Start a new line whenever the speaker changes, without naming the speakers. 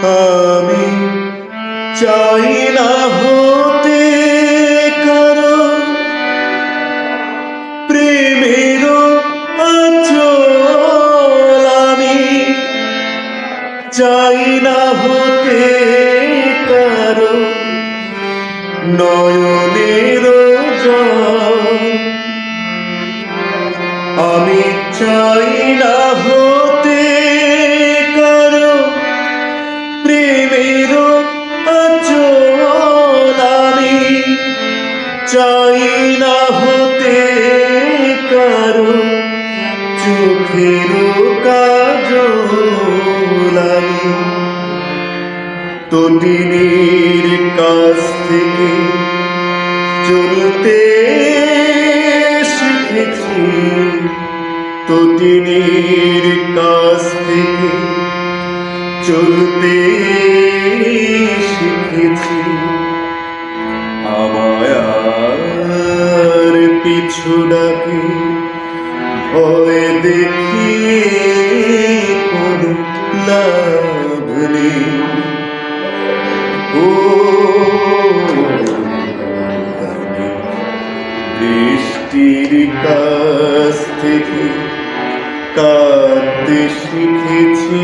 আমি চাই না হতে কারো প্রেমের আঁচল, আমি চাই না হতে কারো নয়নের জল, আমি চাই না হতে কারো প্রেমের আঁচল, আমি চাই না হতে কারো চোখের কাজল, আমি তটিনীর কাছ থেকে চলতে শিখেছি, তটিনীর কাছ থেকে চলতে শিখেছি। আমায় আর পিছু ডাকে ভয় দেখিয়ে কোনো লাভ নেই। ও বৃষ্টির কাছ থেকে কাঁদতে শিখেছি।